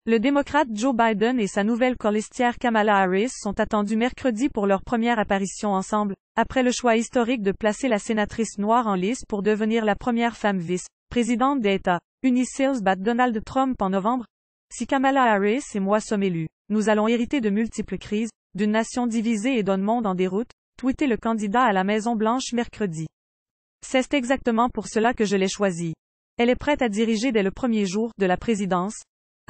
Le démocrate Joe Biden et sa nouvelle colistière Kamala Harris sont attendus mercredi pour leur première apparition ensemble, après le choix historique de placer la sénatrice noire en lice pour devenir la première femme vice-présidente des États-Unis. S'ils battent Donald Trump en novembre. Si Kamala Harris et moi sommes élus, nous allons hériter de multiples crises, d'une nation divisée et d'un monde en déroute, tweeté le candidat à la Maison-Blanche mercredi. C'est exactement pour cela que je l'ai choisie. Elle est prête à diriger dès le premier jour de la présidence.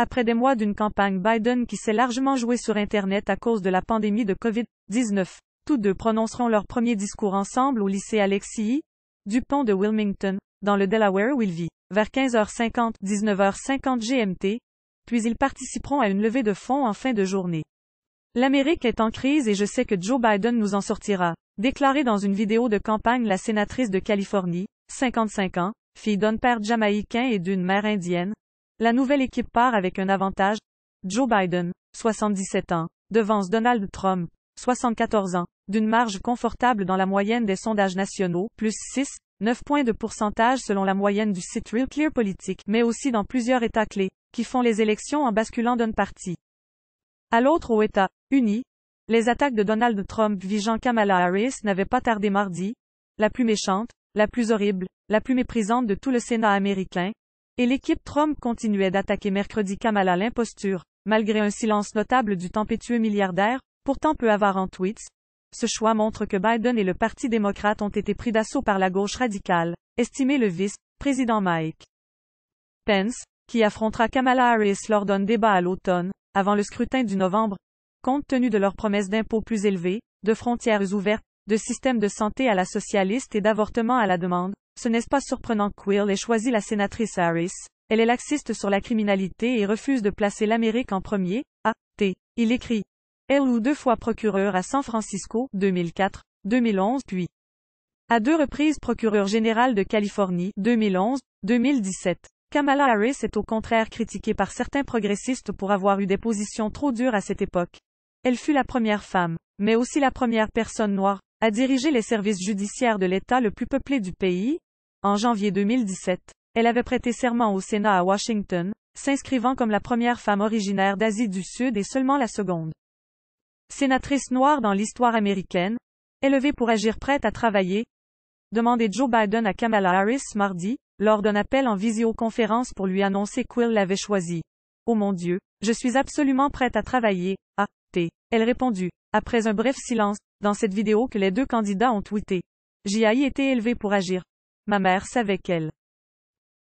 Après des mois d'une campagne Biden qui s'est largement jouée sur Internet à cause de la pandémie de COVID-19, tous deux prononceront leur premier discours ensemble au lycée Alexis Dupont de Wilmington, dans le Delaware où il vit, vers 15h50, 19h50 GMT, puis ils participeront à une levée de fonds en fin de journée. L'Amérique est en crise et je sais que Joe Biden nous en sortira, déclaré dans une vidéo de campagne la sénatrice de Californie, 55 ans, fille d'un père jamaïcain et d'une mère indienne. La nouvelle équipe part avec un avantage. Joe Biden, 77 ans, devance Donald Trump, 74 ans, d'une marge confortable dans la moyenne des sondages nationaux, plus 6,9 points de pourcentage selon la moyenne du site Real Clear Politique, mais aussi dans plusieurs États clés, qui font les élections en basculant d'un parti à l'autre aux États-Unis. Les attaques de Donald Trump visant Kamala Harris n'avaient pas tardé mardi, la plus méchante, la plus horrible, la plus méprisante de tout le Sénat américain, et l'équipe Trump continuait d'attaquer mercredi Kamala l'imposture, malgré un silence notable du tempétueux milliardaire, pourtant peu avare en tweets. Ce choix montre que Biden et le Parti démocrate ont été pris d'assaut par la gauche radicale, estimé le vice-président Mike Pence, qui affrontera Kamala Harris lors d'un débat à l'automne, avant le scrutin du novembre. Compte tenu de leurs promesses d'impôts plus élevés, de frontières ouvertes, de systèmes de santé à la socialiste et d'avortement à la demande, ce n'est pas surprenant que Will ait choisi la sénatrice Harris. Elle est laxiste sur la criminalité et refuse de placer l'Amérique en premier. Il écrit. Elle ou 2 fois procureur à San Francisco, 2004, 2011, puis à 2 reprises procureur général de Californie, 2011, 2017. Kamala Harris est au contraire critiquée par certains progressistes pour avoir eu des positions trop dures à cette époque. Elle fut la première femme, mais aussi la première personne noire, à diriger les services judiciaires de l'État le plus peuplé du pays. En janvier 2017, elle avait prêté serment au Sénat à Washington, s'inscrivant comme la première femme originaire d'Asie du Sud et seulement la seconde sénatrice noire dans l'histoire américaine. Élevée pour agir, prête à travailler. Demandait Joe Biden à Kamala Harris mardi, lors d'un appel en visioconférence pour lui annoncer qu'Will l'avait choisi. Oh mon Dieu, je suis absolument prête à travailler. Elle répondit, après un bref silence, dans cette vidéo que les deux candidats ont tweeté. J'ai été élevée pour agir. Ma mère savait qu'elle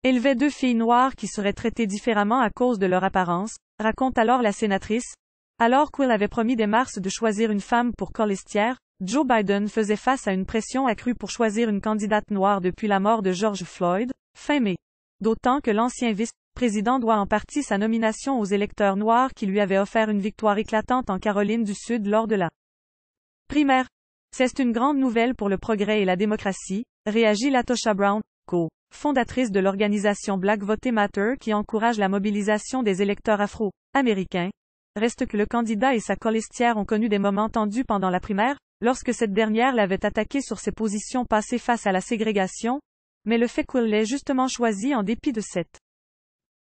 élevait 2 filles noires qui seraient traitées différemment à cause de leur apparence, raconte alors la sénatrice. Alors qu'Will avait promis dès mars de choisir une femme pour colistière, Joe Biden faisait face à une pression accrue pour choisir une candidate noire depuis la mort de George Floyd, fin mai. D'autant que l'ancien vice-président doit en partie sa nomination aux électeurs noirs qui lui avaient offert une victoire éclatante en Caroline du Sud lors de la primaire. C'est une grande nouvelle pour le progrès et la démocratie, réagit Latosha Brown, co-fondatrice de l'organisation Black Vote Matter qui encourage la mobilisation des électeurs afro-américains. Reste que le candidat et sa colistière ont connu des moments tendus pendant la primaire, lorsque cette dernière l'avait attaqué sur ses positions passées face à la ségrégation, mais le fait qu'Will l'ait justement choisi en dépit de cet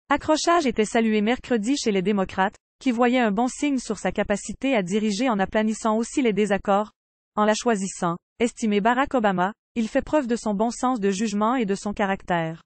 accrochage était salué mercredi chez les démocrates, qui voyaient un bon signe sur sa capacité à diriger en aplanissant aussi les désaccords. En la choisissant, estimé Barack Obama, il fait preuve de son bon sens de jugement et de son caractère